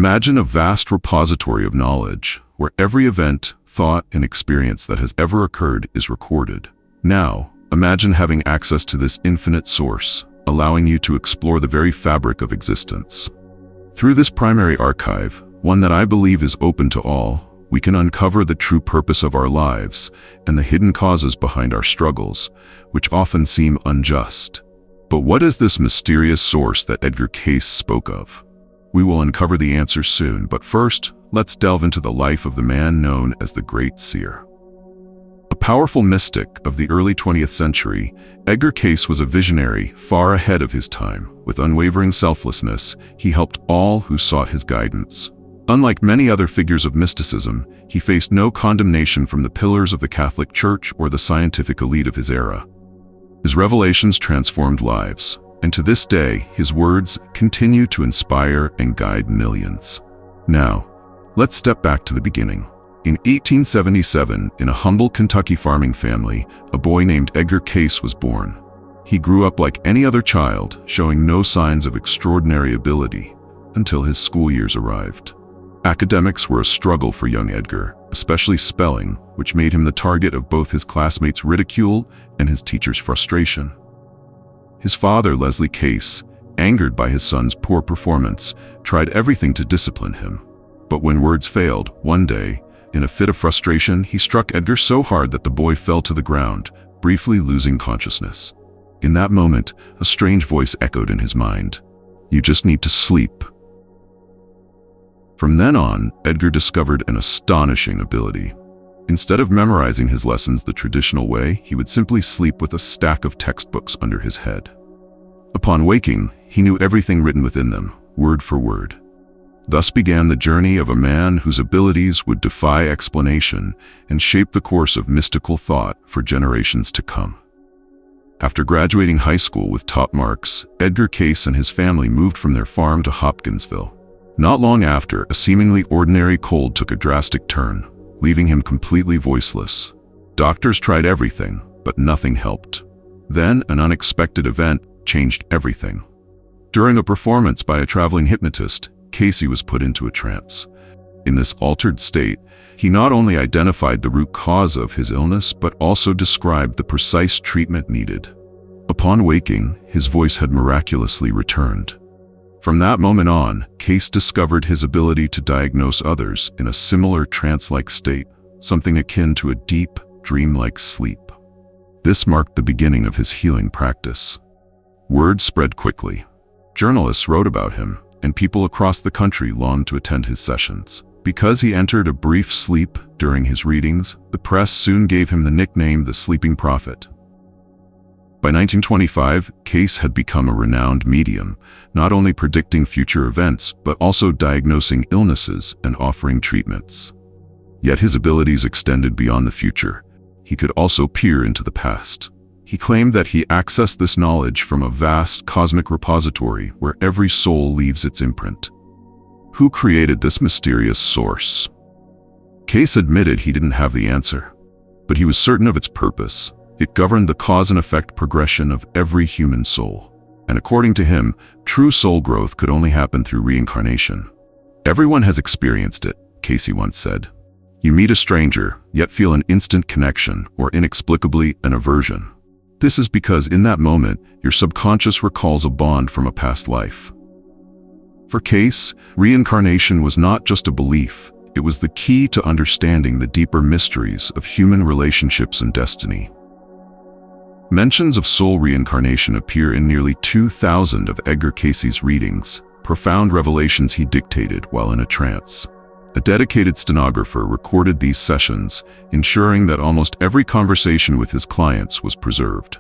Imagine a vast repository of knowledge, where every event, thought, and experience that has ever occurred is recorded. Now, imagine having access to this infinite source, allowing you to explore the very fabric of existence. Through this primary archive, one that I believe is open to all, we can uncover the true purpose of our lives and the hidden causes behind our struggles, which often seem unjust. But what is this mysterious source that Edgar Cayce spoke of? We will uncover the answer soon, but first, let's delve into the life of the man known as the Great Seer. A powerful mystic of the early 20th century, Edgar Cayce was a visionary far ahead of his time. With unwavering selflessness, he helped all who sought his guidance. Unlike many other figures of mysticism, he faced no condemnation from the pillars of the Catholic Church or the scientific elite of his era. His revelations transformed lives, and to this day, his words continue to inspire and guide millions. Now, let's step back to the beginning. In 1877, in a humble Kentucky farming family, a boy named Edgar Cayce was born. He grew up like any other child, showing no signs of extraordinary ability, until his school years arrived. Academics were a struggle for young Edgar, especially spelling, which made him the target of both his classmates' ridicule and his teachers' frustration. His father, Leslie Cayce, angered by his son's poor performance, tried everything to discipline him. But when words failed, one day, in a fit of frustration, he struck Edgar so hard that the boy fell to the ground, briefly losing consciousness. In that moment, a strange voice echoed in his mind. "You just need to sleep." From then on, Edgar discovered an astonishing ability. Instead of memorizing his lessons the traditional way, he would simply sleep with a stack of textbooks under his head. Upon waking, he knew everything written within them, word for word. Thus began the journey of a man whose abilities would defy explanation and shape the course of mystical thought for generations to come. After graduating high school with top marks, Edgar Cayce and his family moved from their farm to Hopkinsville. Not long after, a seemingly ordinary cold took a drastic turn, leaving him completely voiceless. Doctors tried everything, but nothing helped. Then, an unexpected event changed everything. During a performance by a traveling hypnotist, Cayce was put into a trance. In this altered state, he not only identified the root cause of his illness, but also described the precise treatment needed. Upon waking, his voice had miraculously returned. From that moment on, Cayce discovered his ability to diagnose others in a similar trance-like state, something akin to a deep, dream-like sleep. This marked the beginning of his healing practice. Word spread quickly. Journalists wrote about him, and people across the country longed to attend his sessions. Because he entered a brief sleep during his readings, the press soon gave him the nickname the Sleeping Prophet. By 1925, Cayce had become a renowned medium, not only predicting future events, but also diagnosing illnesses and offering treatments. Yet his abilities extended beyond the future. He could also peer into the past. He claimed that he accessed this knowledge from a vast cosmic repository where every soul leaves its imprint. Who created this mysterious source? Cayce admitted he didn't have the answer, but he was certain of its purpose. It governed the cause and effect progression of every human soul. And according to him, true soul growth could only happen through reincarnation. "Everyone has experienced it," Cayce once said. "You meet a stranger, yet feel an instant connection, or inexplicably an aversion. This is because in that moment, your subconscious recalls a bond from a past life." For Cayce, reincarnation was not just a belief, it was the key to understanding the deeper mysteries of human relationships and destiny. Mentions of soul reincarnation appear in nearly 2,000 of Edgar Cayce's readings, profound revelations he dictated while in a trance. A dedicated stenographer recorded these sessions, ensuring that almost every conversation with his clients was preserved.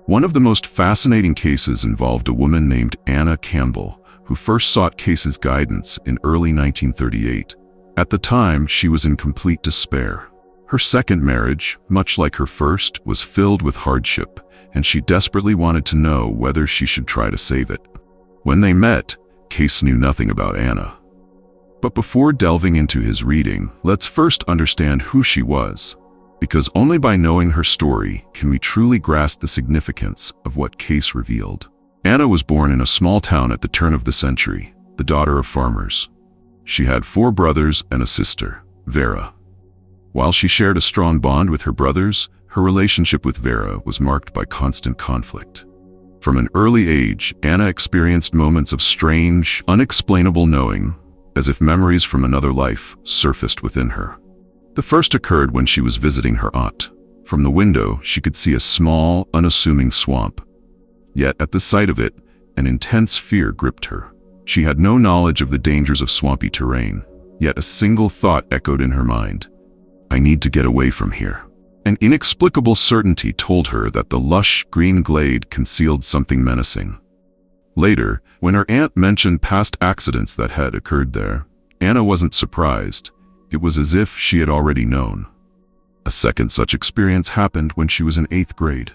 One of the most fascinating cases involved a woman named Anna Campbell, who first sought Cayce's guidance in early 1938. At the time, she was in complete despair. Her second marriage, much like her first, was filled with hardship, and she desperately wanted to know whether she should try to save it. When they met, Cayce knew nothing about Anna. But before delving into his reading, let's first understand who she was, because only by knowing her story can we truly grasp the significance of what Cayce revealed. Anna was born in a small town at the turn of the century, the daughter of farmers. She had 4 brothers and a sister, Vera. While she shared a strong bond with her brothers, her relationship with Vera was marked by constant conflict. From an early age, Anna experienced moments of strange, unexplainable knowing, as if memories from another life surfaced within her. The first occurred when she was visiting her aunt. From the window, she could see a small, unassuming swamp. Yet, at the sight of it, an intense fear gripped her. She had no knowledge of the dangers of swampy terrain, yet a single thought echoed in her mind. I need to get away from here. An inexplicable certainty told her that the lush, green glade concealed something menacing. Later, when her aunt mentioned past accidents that had occurred there, Anna wasn't surprised. It was as if she had already known. A second such experience happened when she was in 8th grade.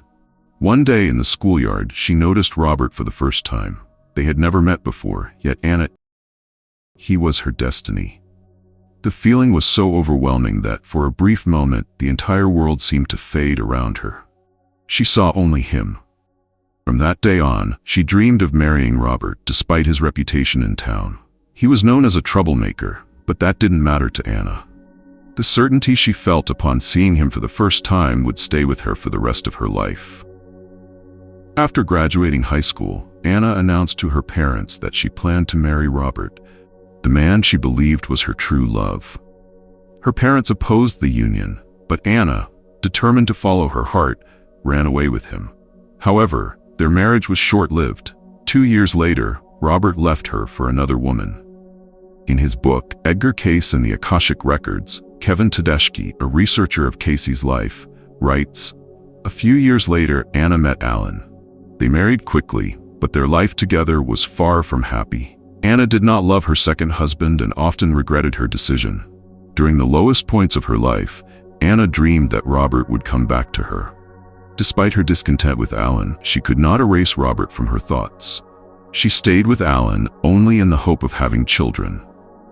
One day in the schoolyard, she noticed Robert for the first time. They had never met before, yet he was her destiny. The feeling was so overwhelming that, for a brief moment, the entire world seemed to fade around her. She saw only him. From that day on, she dreamed of marrying Robert, despite his reputation in town. He was known as a troublemaker, but that didn't matter to Anna. The certainty she felt upon seeing him for the first time would stay with her for the rest of her life. After graduating high school, Anna announced to her parents that she planned to marry Robert, the man she believed was her true love. Her parents opposed the union, but Anna, determined to follow her heart, ran away with him. However, their marriage was short-lived. 2 years later, Robert left her for another woman. In his book, Edgar Cayce and the Akashic Records, Kevin Tedeschi, a researcher of Cayce's life, writes, "A few years later, Anna met Alan. They married quickly, but their life together was far from happy. Anna did not love her second husband and often regretted her decision. During the lowest points of her life, Anna dreamed that Robert would come back to her. Despite her discontent with Alan, she could not erase Robert from her thoughts. She stayed with Alan only in the hope of having children.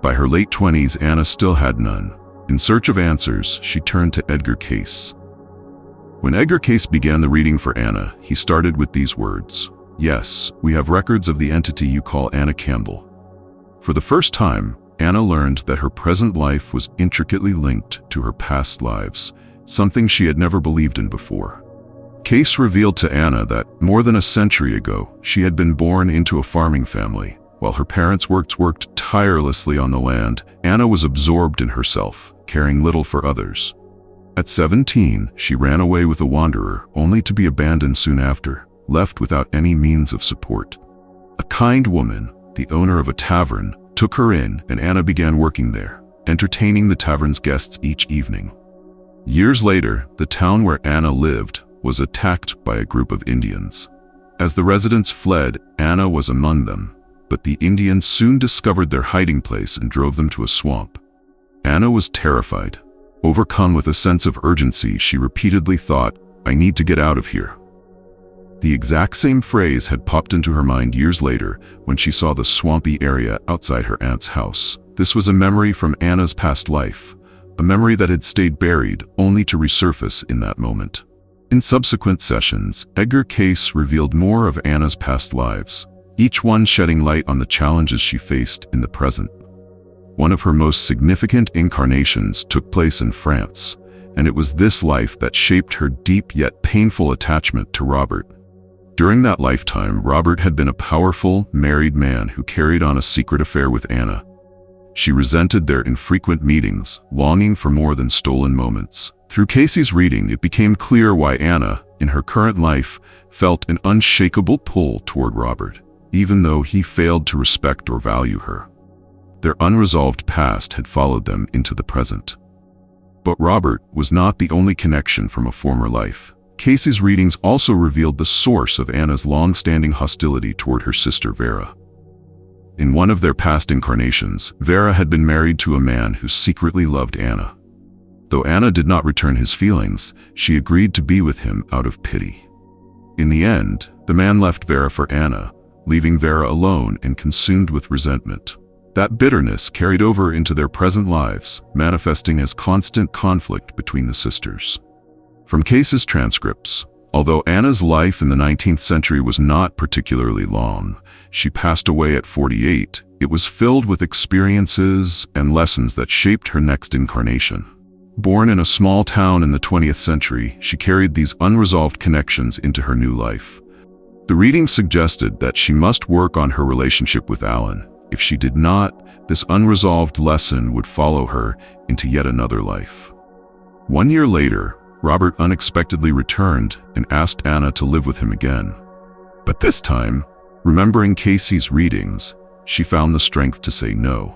By her late 20s, Anna still had none. In search of answers, she turned to Edgar Cayce. When Edgar Cayce began the reading for Anna, he started with these words, "Yes, we have records of the entity you call Anna Campbell." For the first time, Anna learned that her present life was intricately linked to her past lives, something she had never believed in before. Cayce revealed to Anna that, more than a century ago, she had been born into a farming family. While her parents worked tirelessly on the land, Anna was absorbed in herself, caring little for others. At 17, she ran away with a wanderer, only to be abandoned soon after, left without any means of support. A kind woman, the owner of a tavern, took her in, and Anna began working there, entertaining the tavern's guests each evening. Years later, the town where Anna lived was attacked by a group of Indians. As the residents fled, Anna was among them, but the Indians soon discovered their hiding place and drove them to a swamp. Anna was terrified. Overcome with a sense of urgency, she repeatedly thought, "I need to get out of here." The exact same phrase had popped into her mind years later when she saw the swampy area outside her aunt's house. This was a memory from Anna's past life, a memory that had stayed buried only to resurface in that moment. In subsequent sessions, Edgar Cayce revealed more of Anna's past lives, each one shedding light on the challenges she faced in the present. One of her most significant incarnations took place in France, and it was this life that shaped her deep yet painful attachment to Robert. During that lifetime, Robert had been a powerful, married man who carried on a secret affair with Anna. She resented their infrequent meetings, longing for more than stolen moments. Through Cayce's reading, it became clear why Anna, in her current life, felt an unshakable pull toward Robert, even though he failed to respect or value her. Their unresolved past had followed them into the present. But Robert was not the only connection from a former life. Cayce's readings also revealed the source of Anna's long-standing hostility toward her sister Vera. In one of their past incarnations, Vera had been married to a man who secretly loved Anna. Though Anna did not return his feelings, she agreed to be with him out of pity. In the end, the man left Vera for Anna, leaving Vera alone and consumed with resentment. That bitterness carried over into their present lives, manifesting as constant conflict between the sisters. From Cayce's transcripts, Although Anna's life in the 19th century was not particularly long, she passed away at 48, it was filled with experiences and lessons that shaped her next incarnation. Born in a small town in the 20th century, she carried these unresolved connections into her new life. The reading suggested that she must work on her relationship with Alan. If she did not, this unresolved lesson would follow her into yet another life. 1 year later, Robert unexpectedly returned and asked Anna to live with him again. But this time, remembering Cayce's readings, she found the strength to say no.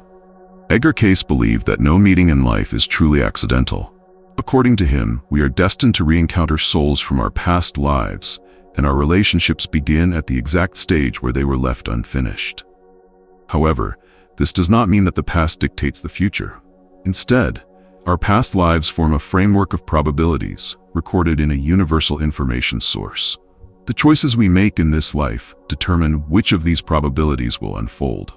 Edgar Cayce believed that no meeting in life is truly accidental. According to him, we are destined to re-encounter souls from our past lives, and our relationships begin at the exact stage where they were left unfinished. However, this does not mean that the past dictates the future. Instead, our past lives form a framework of probabilities, recorded in a universal information source. The choices we make in this life determine which of these probabilities will unfold.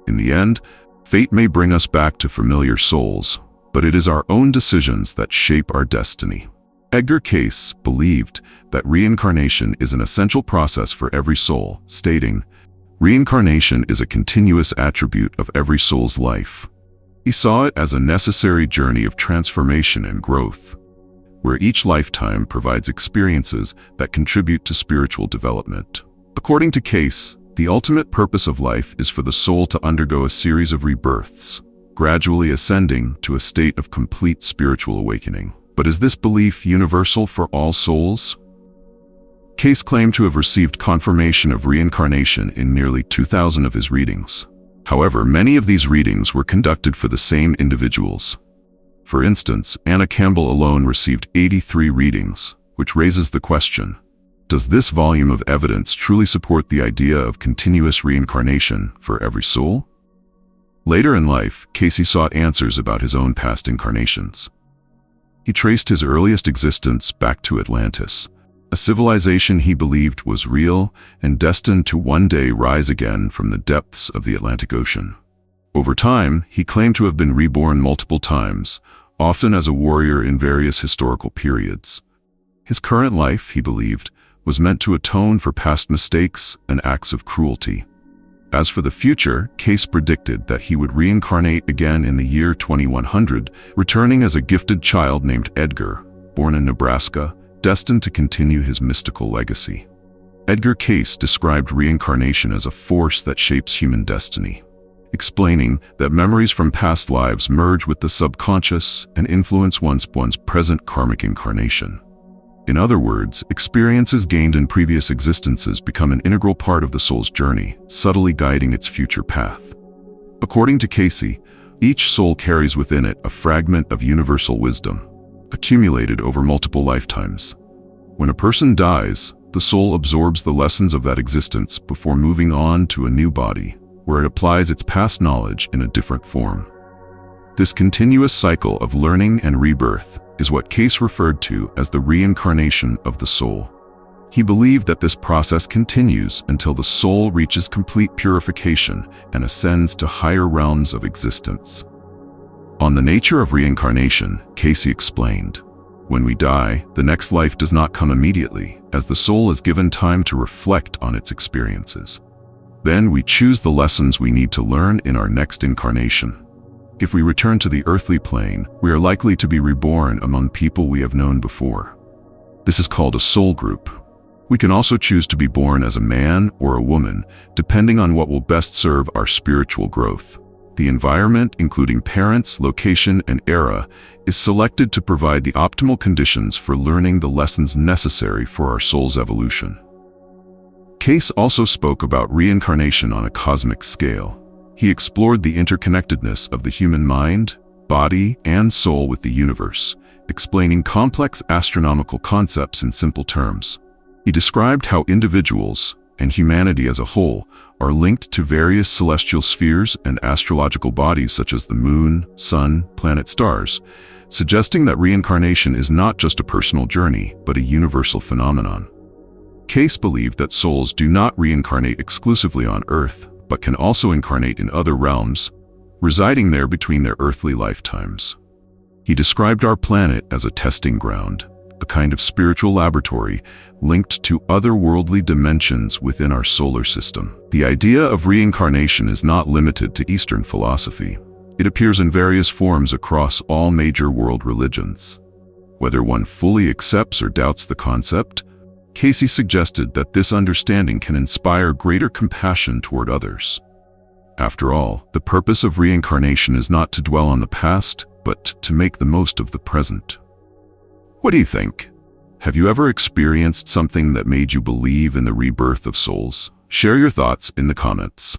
In the end, fate may bring us back to familiar souls, but it is our own decisions that shape our destiny. Edgar Cayce believed that reincarnation is an essential process for every soul, stating, "Reincarnation is a continuous attribute of every soul's life." He saw it as a necessary journey of transformation and growth, where each lifetime provides experiences that contribute to spiritual development. According to Cayce, the ultimate purpose of life is for the soul to undergo a series of rebirths, gradually ascending to a state of complete spiritual awakening. But is this belief universal for all souls? Cayce claimed to have received confirmation of reincarnation in nearly 2,000 of his readings. However, many of these readings were conducted for the same individuals. For instance, Anna Campbell alone received 83 readings, which raises the question, does this volume of evidence truly support the idea of continuous reincarnation for every soul? Later in life, Cayce sought answers about his own past incarnations. He traced his earliest existence back to Atlantis, a civilization he believed was real and destined to one day rise again from the depths of the Atlantic Ocean. Over time, he claimed to have been reborn multiple times, often as a warrior in various historical periods. His current life, he believed, was meant to atone for past mistakes and acts of cruelty. As for the future, Cayce predicted that he would reincarnate again in the year 2100, returning as a gifted child named Edgar, born in Nebraska, destined to continue his mystical legacy. Edgar Cayce described reincarnation as a force that shapes human destiny, explaining that memories from past lives merge with the subconscious and influence one's present karmic incarnation. In other words, experiences gained in previous existences become an integral part of the soul's journey, subtly guiding its future path. According to Cayce, each soul carries within it a fragment of universal wisdom, accumulated over multiple lifetimes. When a person dies, the soul absorbs the lessons of that existence before moving on to a new body, where it applies its past knowledge in a different form. This continuous cycle of learning and rebirth is what Cayce referred to as the reincarnation of the soul. He believed that this process continues until the soul reaches complete purification and ascends to higher realms of existence. On the nature of reincarnation, Cayce explained, "When we die, the next life does not come immediately, as the soul is given time to reflect on its experiences. Then we choose the lessons we need to learn in our next incarnation. If we return to the earthly plane, we are likely to be reborn among people we have known before. This is called a soul group. We can also choose to be born as a man or a woman, depending on what will best serve our spiritual growth. The environment, including parents, location, and era, is selected to provide the optimal conditions for learning the lessons necessary for our soul's evolution." Cayce also spoke about reincarnation on a cosmic scale. He explored the interconnectedness of the human mind, body, and soul with the universe, explaining complex astronomical concepts in simple terms. He described how individuals, and humanity as a whole, are linked to various celestial spheres and astrological bodies such as the moon, sun, planet, stars, suggesting that reincarnation is not just a personal journey, but a universal phenomenon. Cayce believed that souls do not reincarnate exclusively on Earth, but can also incarnate in other realms, residing there between their earthly lifetimes. He described our planet as a testing ground, a kind of spiritual laboratory linked to otherworldly dimensions within our solar system. The idea of reincarnation is not limited to Eastern philosophy. It appears in various forms across all major world religions. Whether one fully accepts or doubts the concept, Cayce suggested that this understanding can inspire greater compassion toward others. After all, the purpose of reincarnation is not to dwell on the past, but to make the most of the present. What do you think? Have you ever experienced something that made you believe in the rebirth of souls? Share your thoughts in the comments.